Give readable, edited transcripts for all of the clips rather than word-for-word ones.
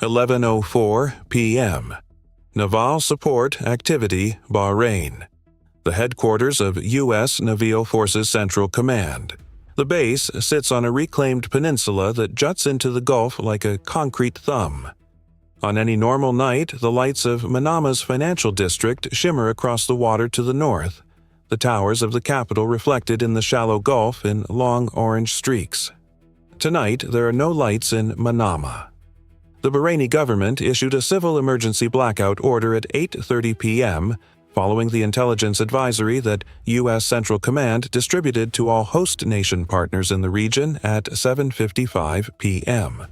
11:04 p.m. Naval Support Activity Bahrain. The headquarters of U.S. Naval Forces Central Command. The base sits on a reclaimed peninsula that juts into the Gulf like a concrete thumb. On any normal night, the lights of Manama's financial district shimmer across the water to the north, the towers of the capital reflected in the shallow Gulf in long orange streaks. Tonight, there are no lights in Manama. The Bahraini government issued a civil emergency blackout order at 8:30 p.m., following the intelligence advisory that U.S. Central Command distributed to all host nation partners in the region at 7:55 p.m.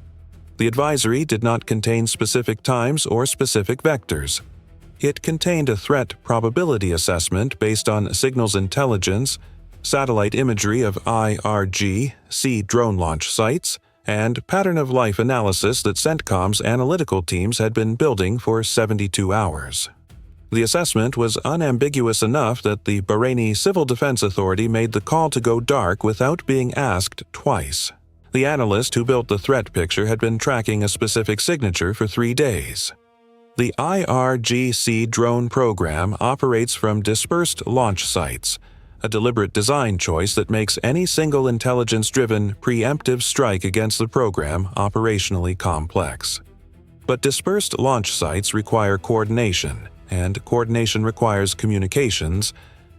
The advisory did not contain specific times or specific vectors. It contained a threat probability assessment based on signals intelligence, satellite imagery of IRGC drone launch sites, and pattern-of-life analysis that CENTCOM's analytical teams had been building for 72 hours. The assessment was unambiguous enough that the Bahraini Civil Defense Authority made the call to go dark without being asked twice. The analyst who built the threat picture had been tracking a specific signature for 3 days. The IRGC drone program operates from dispersed launch sites, a deliberate design choice that makes any single intelligence-driven preemptive strike against the program operationally complex. But dispersed launch sites require coordination, and coordination requires communications,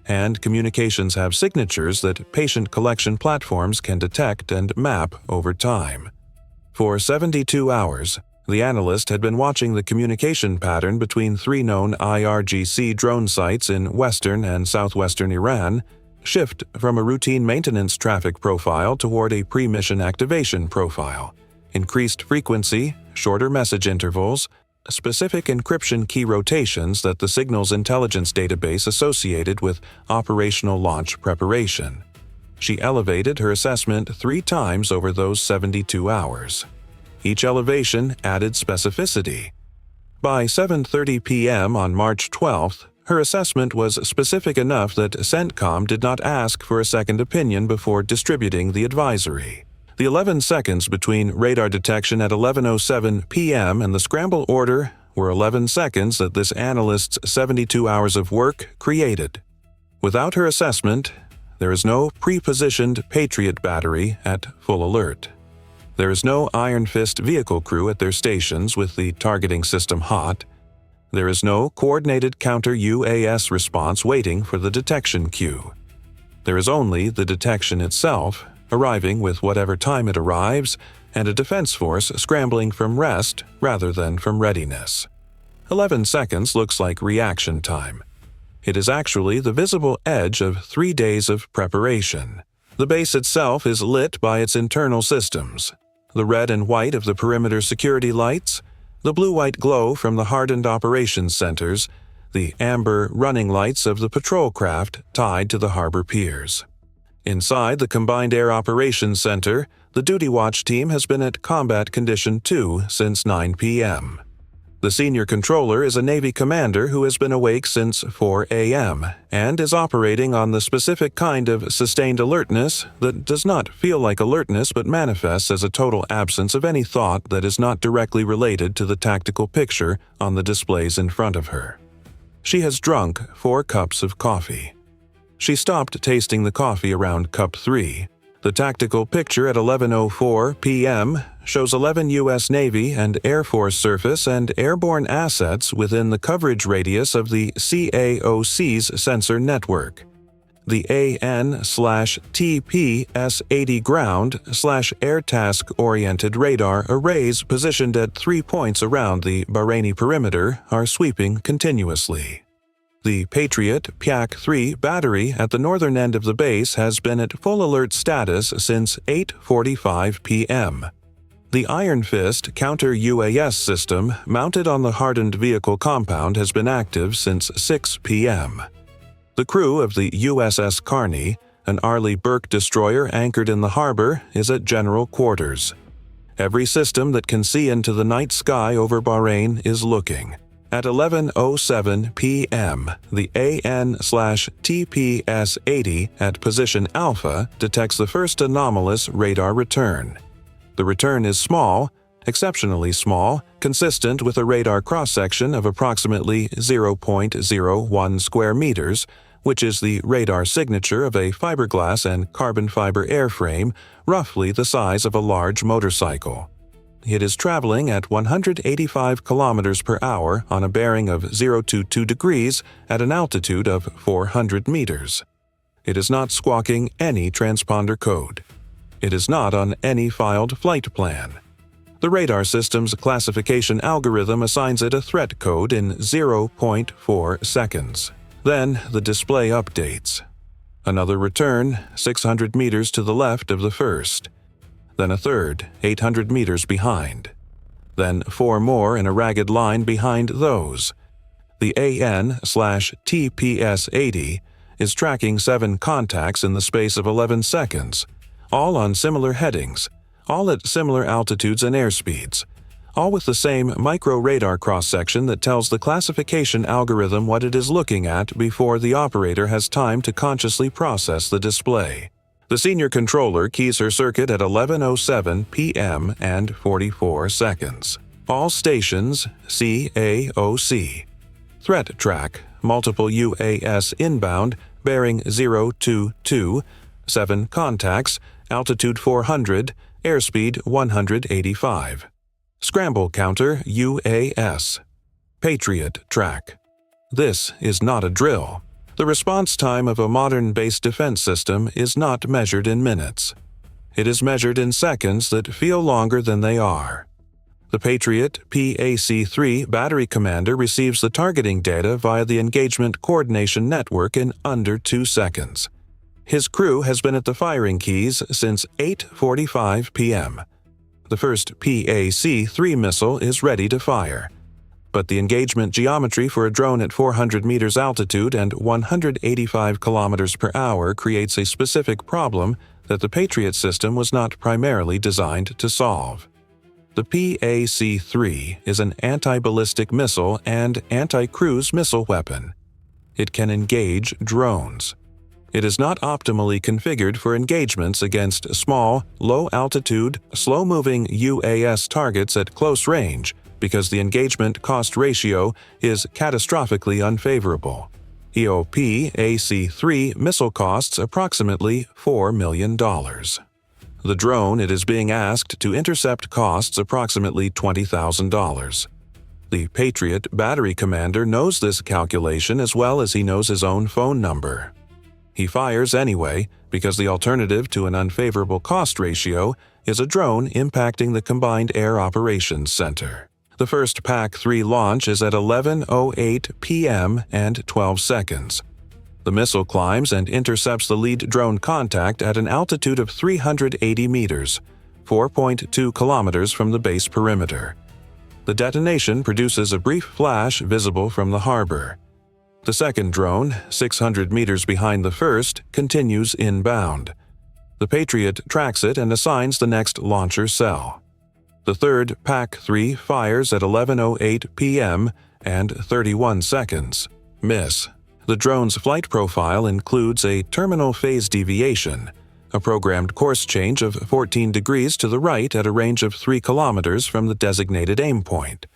and communications have signatures that patient collection platforms can detect and map over time. For 72 hours, the analyst had been watching the communication pattern between 3 known IRGC drone sites in western and southwestern Iran shift from a routine maintenance traffic profile toward a pre-mission activation profile. Increased frequency, shorter message intervals, specific encryption key rotations that the signal's intelligence database associated with operational launch preparation. She elevated her assessment 3 times over those 72 hours. Each elevation added specificity. By 7:30 p.m. on March 12th, her assessment was specific enough that CENTCOM did not ask for a second opinion before distributing the advisory. The 11 seconds between radar detection at 11:07 p.m. and the scramble order were 11 seconds that this analyst's 72 hours of work created. Without her assessment, there is no pre-positioned Patriot battery at full alert. There is no Iron Fist vehicle crew at their stations with the targeting system hot. There is no coordinated counter-UAS response waiting for the detection queue. There is only the detection itself, arriving with whatever time it arrives, and a defense force scrambling from rest rather than from readiness. 11 seconds looks like reaction time. It is actually the visible edge of 3 days of preparation. The base itself is lit by its internal systems. The red and white of the perimeter security lights, the blue-white glow from the hardened operations centers, the amber running lights of the patrol craft tied to the harbor piers. Inside the Combined Air Operations Center, the Duty Watch team has been at Combat Condition 2 since 9 p.m. The senior controller is a Navy commander who has been awake since 4 a.m. and is operating on the specific kind of sustained alertness that does not feel like alertness but manifests as a total absence of any thought that is not directly related to the tactical picture on the displays in front of her. She has drunk 4 cups of coffee. She stopped tasting the coffee around cup 3. The tactical picture at 11:04 p.m. shows 11 U.S. Navy and Air Force surface and airborne assets within the coverage radius of the CAOC's sensor network. The AN/TPS-80 ground/air task-oriented radar arrays positioned at 3 points around the Bahraini perimeter are sweeping continuously. The Patriot PAC-3 battery at the northern end of the base has been at full alert status since 8:45 p.m. The Iron Fist counter-UAS system mounted on the hardened vehicle compound has been active since 6 p.m. The crew of the USS Carney, an Arleigh Burke destroyer anchored in the harbor, is at general quarters. Every system that can see into the night sky over Bahrain is looking. At 11:07 p.m., the AN/TPS-80 at position Alpha detects the first anomalous radar return. The return is small, exceptionally small, consistent with a radar cross-section of approximately 0.01 square meters, which is the radar signature of a fiberglass and carbon fiber airframe roughly the size of a large motorcycle. It is traveling at 185 kilometers per hour on a bearing of 022 degrees at an altitude of 400 meters. It is not squawking any transponder code. It is not on any filed flight plan. The radar system's classification algorithm assigns it a threat code in 0.4 seconds. Then the display updates. Another return, 600 meters to the left of the first. Then a third, 800 meters behind. Then 4 more in a ragged line behind those. The AN/TPS-80 is tracking 7 contacts in the space of 11 seconds, all on similar headings, all at similar altitudes and airspeeds, all with the same micro-radar cross-section that tells the classification algorithm what it is looking at before the operator has time to consciously process the display. The senior controller keys her circuit at 11:07 p.m. and 44 seconds. All stations CAOC. Threat track, multiple UAS inbound, bearing 022, 7 contacts, altitude 400, airspeed 185. Scramble counter UAS. Patriot track. This is not a drill. The response time of a modern base defense system is not measured in minutes. It is measured in seconds that feel longer than they are. The Patriot PAC-3 battery commander receives the targeting data via the Engagement Coordination Network in under 2 seconds. His crew has been at the firing keys since 8:45 p.m. The first PAC-3 missile is ready to fire. But the engagement geometry for a drone at 400 meters altitude and 185 kilometers per hour creates a specific problem that the Patriot system was not primarily designed to solve. The PAC-3 is an anti-ballistic missile and anti-cruise missile weapon. It can engage drones. It is not optimally configured for engagements against small, low-altitude, slow-moving UAS targets at close range, because the engagement cost ratio is catastrophically unfavorable. EOP AC-3 missile costs approximately $4 million. The drone it is being asked to intercept costs approximately $20,000. The Patriot battery commander knows this calculation as well as he knows his own phone number. He fires anyway because the alternative to an unfavorable cost ratio is a drone impacting the Combined Air Operations Center. The first PAC-3 launch is at 11:08 p.m. and 12 seconds. The missile climbs and intercepts the lead drone contact at an altitude of 380 meters, 4.2 kilometers from the base perimeter. The detonation produces a brief flash visible from the harbor. The second drone, 600 meters behind the first, continues inbound. The Patriot tracks it and assigns the next launcher cell. The third PAC-3 fires at 11:08 p.m. and 31 seconds. Miss. The drone's flight profile includes a terminal phase deviation, a programmed course change of 14 degrees to the right at a range of 3 kilometers from the designated aim point.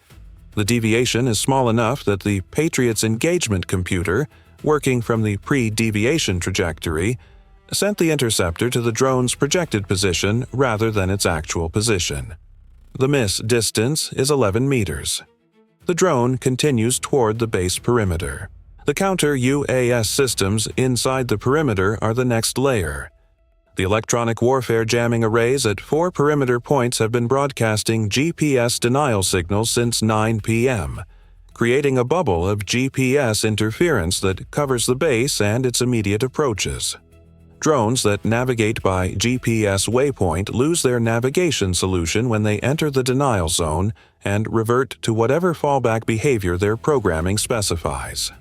The deviation is small enough that the Patriot's engagement computer, working from the pre-deviation trajectory, sent the interceptor to the drone's projected position rather than its actual position. The miss distance is 11 meters. The drone continues toward the base perimeter. The counter-UAS systems inside the perimeter are the next layer. The electronic warfare jamming arrays at 4 perimeter points have been broadcasting GPS denial signals since 9 p.m., creating a bubble of GPS interference that covers the base and its immediate approaches. Drones that navigate by GPS waypoint lose their navigation solution when they enter the denial zone and revert to whatever fallback behavior their programming specifies.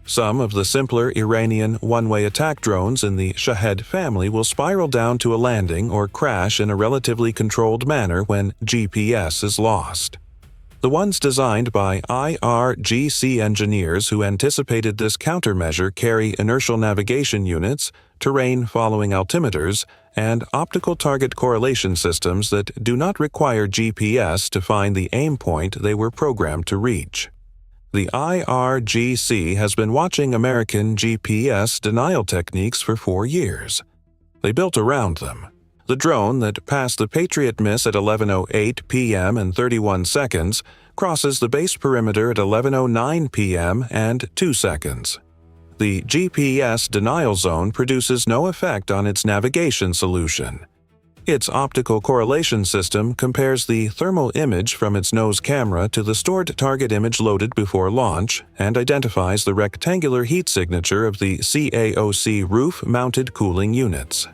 Some of the simpler Iranian one-way attack drones in the Shahed family will spiral down to a landing or crash in a relatively controlled manner when GPS is lost. The ones designed by IRGC engineers who anticipated this countermeasure carry inertial navigation units, terrain-following altimeters, and optical target correlation systems that do not require GPS to find the aim point they were programmed to reach. The IRGC has been watching American GPS denial techniques for 4 years. They built around them. The drone that passed the Patriot miss at 11:08 p.m. and 31 seconds crosses the base perimeter at 11:09 p.m. and 2 seconds. The GPS denial zone produces no effect on its navigation solution. Its optical correlation system compares the thermal image from its nose camera to the stored target image loaded before launch and identifies the rectangular heat signature of the CAOC roof-mounted cooling units.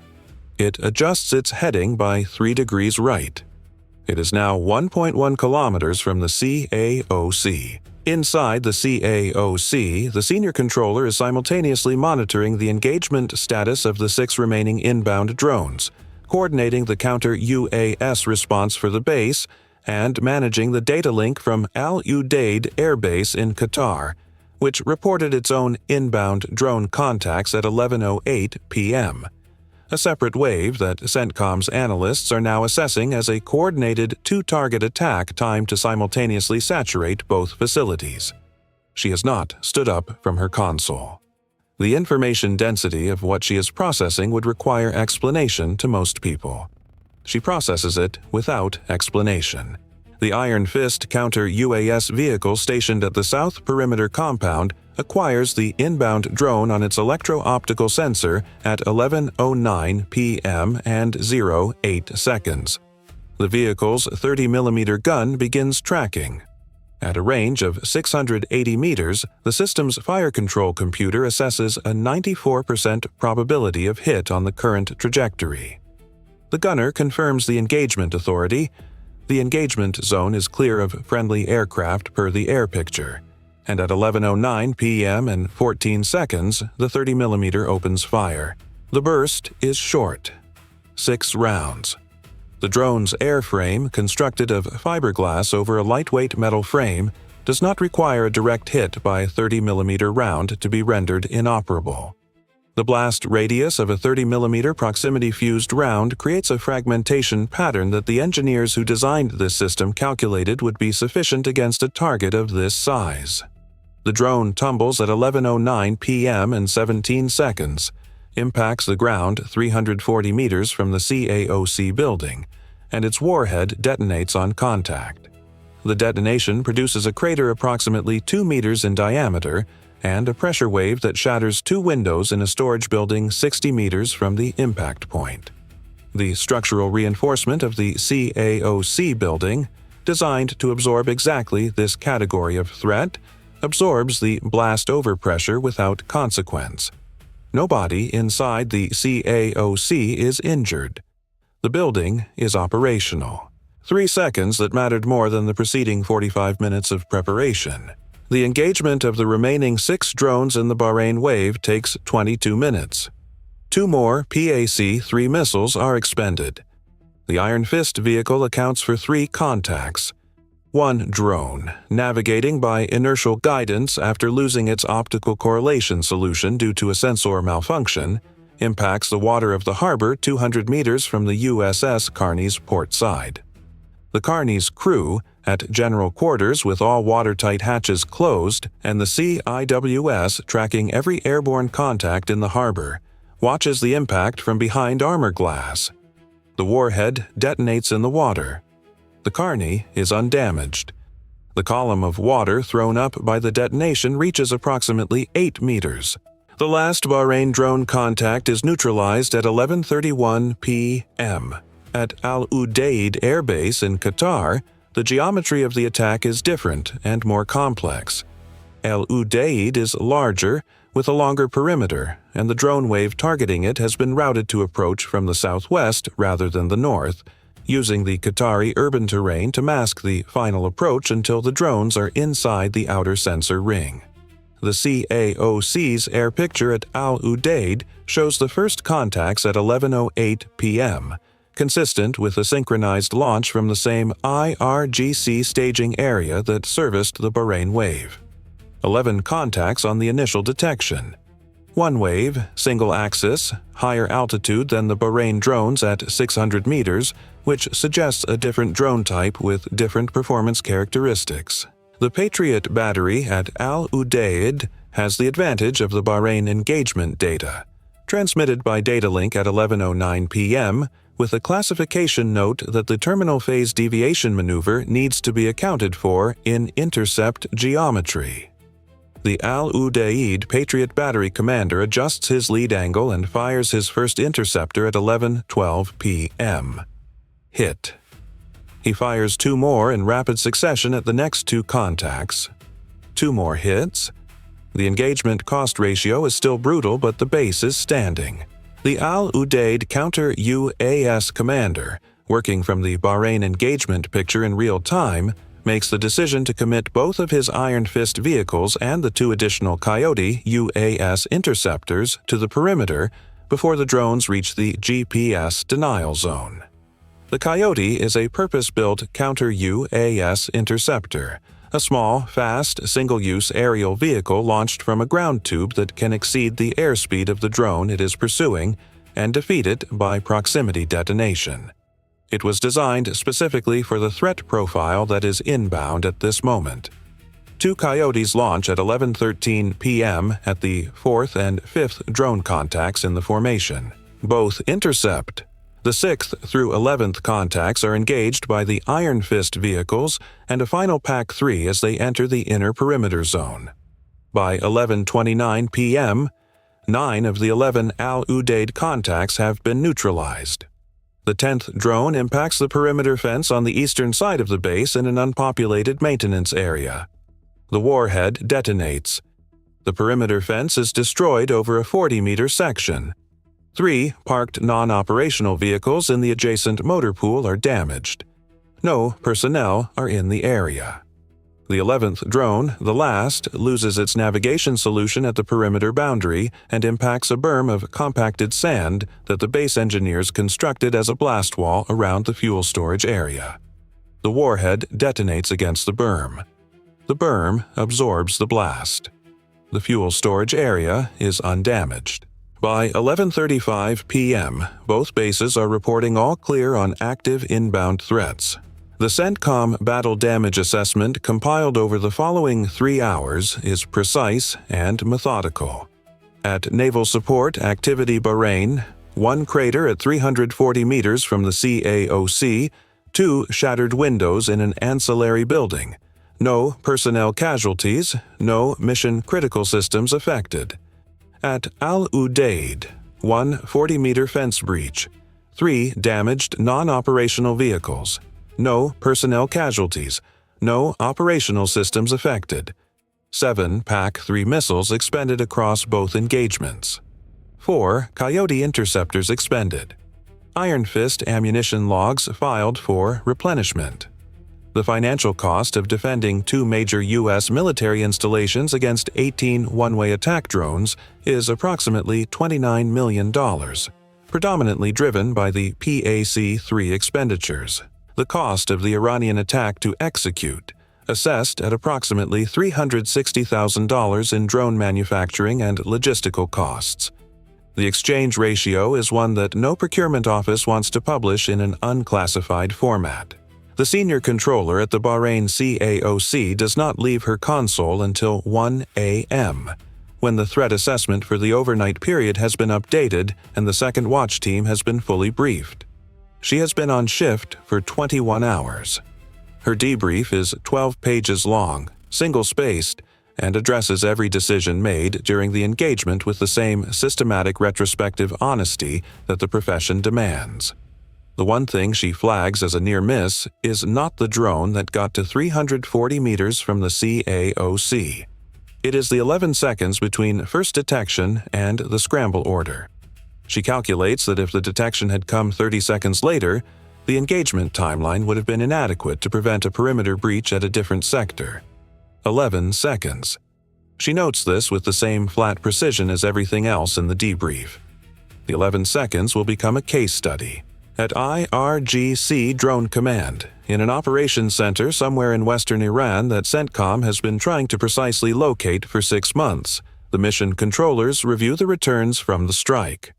It adjusts its heading by 3 degrees right. It is now 1.1 kilometers from the CAOC. Inside the CAOC, the senior controller is simultaneously monitoring the engagement status of the 6 remaining inbound drones, coordinating the counter-UAS response for the base, and managing the data link from Udeid Air Base in Qatar, which reported its own inbound drone contacts at 11:08 p.m. A separate wave that CENTCOM's analysts are now assessing as a coordinated 2-target attack timed to simultaneously saturate both facilities. She has not stood up from her console. The information density of what she is processing would require explanation to most people. She processes it without explanation. The Iron Fist counter-UAS vehicle stationed at the South Perimeter compound acquires the inbound drone on its electro-optical sensor at 11:09 p.m. and 08 seconds. The vehicle's 30mm gun begins tracking. At a range of 680 meters, the system's fire control computer assesses a 94% probability of hit on the current trajectory. The gunner confirms the engagement authority. The engagement zone is clear of friendly aircraft per the air picture, and at 11:09 p.m. and 14 seconds, the 30mm opens fire. The burst is short, 6 rounds. The drone's airframe, constructed of fiberglass over a lightweight metal frame, does not require a direct hit by a 30mm round to be rendered inoperable. The blast radius of a 30mm proximity-fused round creates a fragmentation pattern that the engineers who designed this system calculated would be sufficient against a target of this size. The drone tumbles at 11:09 p.m. and 17 seconds, impacts the ground 340 meters from the CAOC building, and its warhead detonates on contact. The detonation produces a crater approximately 2 meters in diameter and a pressure wave that shatters 2 windows in a storage building 60 meters from the impact point. The structural reinforcement of the CAOC building, designed to absorb exactly this category of threat, absorbs the blast overpressure without consequence. Nobody inside the CAOC is injured. The building is operational. 3 seconds that mattered more than the preceding 45 minutes of preparation. The engagement of the remaining 6 drones in the Bahrain wave takes 22 minutes. 2 more PAC-3 missiles are expended. The Iron Fist vehicle accounts for 3 contacts. 1 drone, navigating by inertial guidance after losing its optical correlation solution due to a sensor malfunction, impacts the water of the harbor 200 meters from the USS Carney's port side. The Carney's crew, at general quarters with all watertight hatches closed and the CIWS tracking every airborne contact in the harbor, watches the impact from behind armor glass. The warhead detonates in the water. The Carney is undamaged. The column of water thrown up by the detonation reaches approximately 8 meters. The last Bahrain drone contact is neutralized at 11:31 p.m. At Al Udeid Air Base in Qatar, the geometry of the attack is different and more complex. Al Udeid is larger, with a longer perimeter, and the drone wave targeting it has been routed to approach from the southwest rather than the north, using the Qatari urban terrain to mask the final approach until the drones are inside the outer sensor ring. The CAOC's air picture at Al Udeid shows the first contacts at 11:08 p.m., consistent with a synchronized launch from the same IRGC staging area that serviced the Bahrain wave. 11 contacts on the initial detection. One wave, single axis, higher altitude than the Bahrain drones at 600 meters, which suggests a different drone type with different performance characteristics. The Patriot battery at Al Udeid has the advantage of the Bahrain engagement data, transmitted by data link at 11:09 p.m., with a classification note that the terminal phase deviation maneuver needs to be accounted for in intercept geometry. The Al Udeid Patriot battery commander adjusts his lead angle and fires his first interceptor at 11:12 p.m. Hit. He fires 2 more in rapid succession at the next 2 contacts. 2 more hits. The engagement cost ratio is still brutal, but the base is standing. The Al Udeid counter-UAS commander, working from the Bahrain engagement picture in real time, makes the decision to commit both of his Iron Fist vehicles and the 2 additional Coyote UAS interceptors to the perimeter before the drones reach the GPS denial zone. The Coyote is a purpose-built counter-UAS interceptor, a small, fast, single-use aerial vehicle launched from a ground tube that can exceed the airspeed of the drone it is pursuing and defeat it by proximity detonation. It was designed specifically for the threat profile that is inbound at this moment. 2 Coyotes launch at 11:13 p.m. at the 4th and 5th drone contacts in the formation. Both intercept. The 6th through 11th contacts are engaged by the Iron Fist vehicles and a final PAC-3 as they enter the inner perimeter zone. By 11:29 p.m., 9 of the 11 Al Udeid contacts have been neutralized. The 10th drone impacts the perimeter fence on the eastern side of the base in an unpopulated maintenance area. The warhead detonates. The perimeter fence is destroyed over a 40-meter section. 3 parked non-operational vehicles in the adjacent motor pool are damaged. No personnel are in the area. The 11th drone, the last, loses its navigation solution at the perimeter boundary and impacts a berm of compacted sand that the base engineers constructed as a blast wall around the fuel storage area. The warhead detonates against the berm. The berm absorbs the blast. The fuel storage area is undamaged. By 11:35 p.m., both bases are reporting all clear on active inbound threats. The CENTCOM battle damage assessment compiled over the following 3 hours is precise and methodical. At Naval Support Activity Bahrain, 1 crater at 340 meters from the CAOC, 2 shattered windows in an ancillary building. No personnel casualties, no mission-critical systems affected. At Al Udeid, 1 40-meter fence breach, 3 damaged non-operational vehicles, no personnel casualties, no operational systems affected, 7 PAC-3 missiles expended across both engagements, 4 Coyote interceptors expended, Iron Fist ammunition logs filed for replenishment. The financial cost of defending 2 major U.S. military installations against 18 one-way attack drones is approximately $29 million, predominantly driven by the PAC-3 expenditures. The cost of the Iranian attack to execute, assessed at approximately $360,000 in drone manufacturing and logistical costs. The exchange ratio is one that no procurement office wants to publish in an unclassified format. The senior controller at the Bahrain CAOC does not leave her console until 1 a.m., when the threat assessment for the overnight period has been updated and the second watch team has been fully briefed. She has been on shift for 21 hours. Her debrief is 12 pages long, single-spaced, and addresses every decision made during the engagement with the same systematic retrospective honesty that the profession demands. The one thing she flags as a near miss is not the drone that got to 340 meters from the CAOC. It is the 11 seconds between first detection and the scramble order. She calculates that if the detection had come 30 seconds later, the engagement timeline would have been inadequate to prevent a perimeter breach at a different sector. 11 seconds. She notes this with the same flat precision as everything else in the debrief. The 11 seconds will become a case study. At IRGC Drone Command, in an operations center somewhere in western Iran that CENTCOM has been trying to precisely locate for 6 months, The mission controllers review the returns from the strike.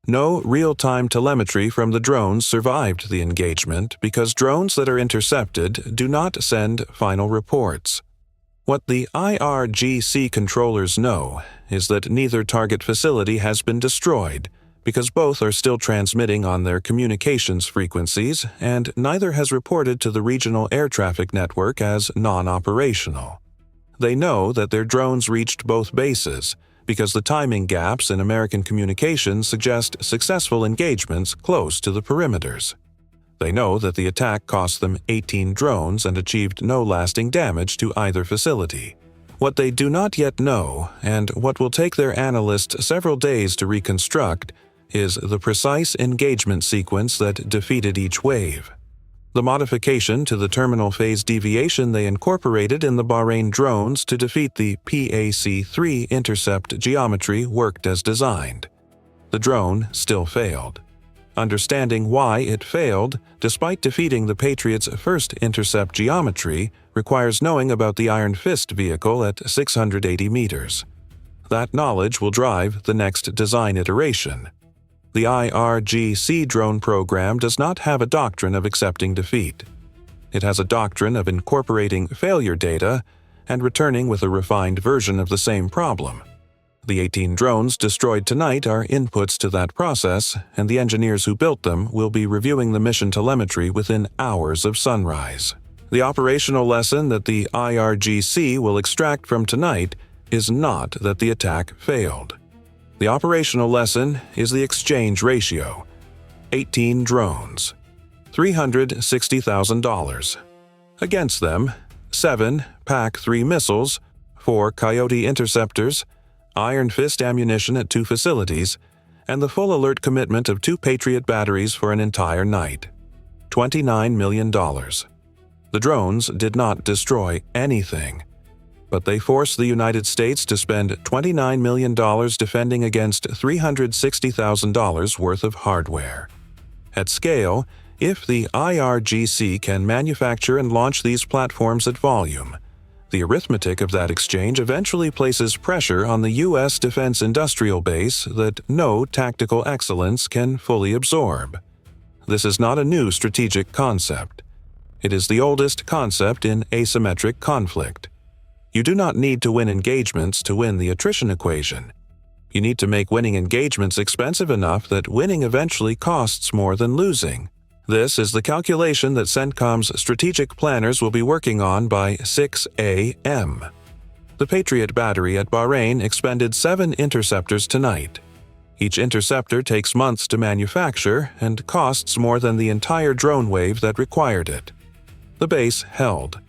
No real-time telemetry from the drones survived the engagement because drones that are intercepted do not send final reports. What the IRGC controllers know is that neither target facility has been destroyed because both are still transmitting on their communications frequencies and neither has reported to the regional air traffic network as non-operational. They know that their drones reached both bases because the timing gaps in American communications suggest successful engagements close to the perimeters. They know that the attack cost them 18 drones and achieved no lasting damage to either facility. What they do not yet know, and what will take their analysts several days to reconstruct, is the precise engagement sequence that defeated each wave. The modification to the terminal phase deviation they incorporated in the Bahrain drones to defeat the PAC-3 intercept geometry worked as designed. The drone still failed. Understanding why it failed, despite defeating the Patriot's first intercept geometry, requires knowing about the Iron Fist vehicle at 680 meters. That knowledge will drive the next design iteration. The IRGC drone program does not have a doctrine of accepting defeat. It has a doctrine of incorporating failure data and returning with a refined version of the same problem. The 18 drones destroyed tonight are inputs to that process, and the engineers who built them will be reviewing the mission telemetry within hours of sunrise. The operational lesson that the IRGC will extract from tonight is not that the attack failed. The operational lesson is the exchange ratio: 18 drones, $360,000. Against them, 7 PAC-3 missiles, 4 Coyote interceptors, Iron Fist ammunition at 2 facilities, and the full alert commitment of 2 Patriot batteries for an entire night. $29 million. The drones did not destroy anything, but they forced the United States to spend $29 million defending against $360,000 worth of hardware. At scale, if the IRGC can manufacture and launch these platforms at volume, the arithmetic of that exchange eventually places pressure on the U.S. defense industrial base that no tactical excellence can fully absorb. This is not a new strategic concept. It is the oldest concept in asymmetric conflict. You do not need to win engagements to win the attrition equation. You need to make winning engagements expensive enough that winning eventually costs more than losing. This is the calculation that CENTCOM's strategic planners will be working on by 6 a.m. The Patriot battery at Bahrain expended 7 interceptors tonight. Each interceptor takes months to manufacture and costs more than the entire drone wave that required it. The base held.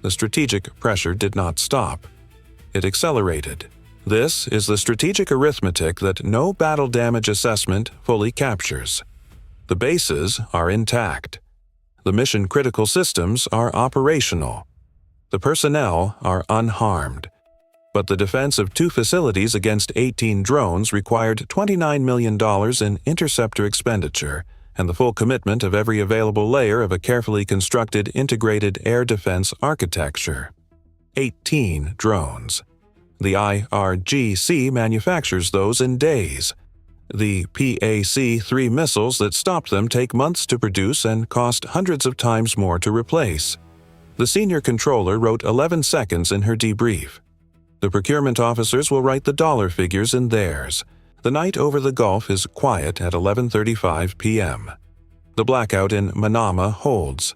The strategic pressure did not stop. It accelerated. This is the strategic arithmetic that no battle damage assessment fully captures. The bases are intact. The mission-critical systems are operational. The personnel are unharmed. But the defense of 2 facilities against 18 drones required $29 million in interceptor expenditure and the full commitment of every available layer of a carefully constructed integrated air defense architecture. 18 drones. The IRGC manufactures those in days. The PAC-3 missiles that stopped them take months to produce and cost hundreds of times more to replace. The senior controller wrote 11 seconds in her debrief. The procurement officers will write the dollar figures in theirs. The night over the Gulf is quiet at 11:35 p.m. The blackout in Manama holds.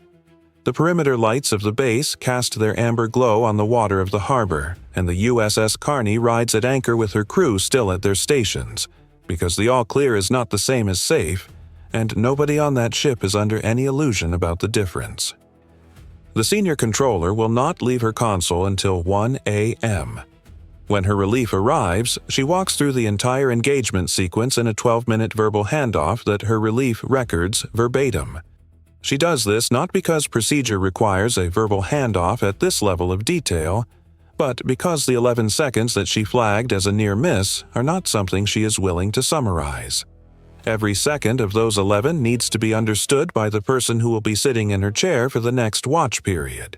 The perimeter lights of the base cast their amber glow on the water of the harbor, and the USS Carney rides at anchor with her crew still at their stations, because the all-clear is not the same as safe, and nobody on that ship is under any illusion about the difference. The senior controller will not leave her console until 1 a.m. When her relief arrives, she walks through the entire engagement sequence in a 12-minute verbal handoff that her relief records verbatim. She does this not because procedure requires a verbal handoff at this level of detail, but because the 11 seconds that she flagged as a near miss are not something she is willing to summarize. Every second of those 11 needs to be understood by the person who will be sitting in her chair for the next watch period.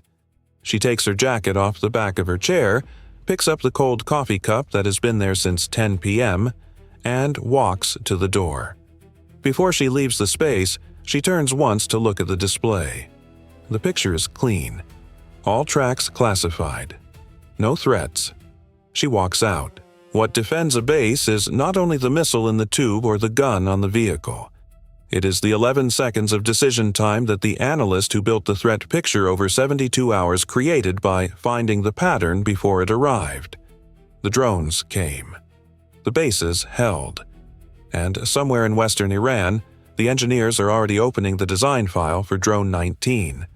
She takes her jacket off the back of her chair, picks up the cold coffee cup that has been there since 10 p.m., and walks to the door. Before she leaves the space, she turns once to look at the display. The picture is clean. All tracks classified. No threats. She walks out. What defends a base is not only the missile in the tube or the gun on the vehicle. It is the 11 seconds of decision time that the analyst who built the threat picture over 72 hours created by finding the pattern before it arrived. The drones came. The bases held. And somewhere in western Iran, the engineers are already opening the design file for Drone 19.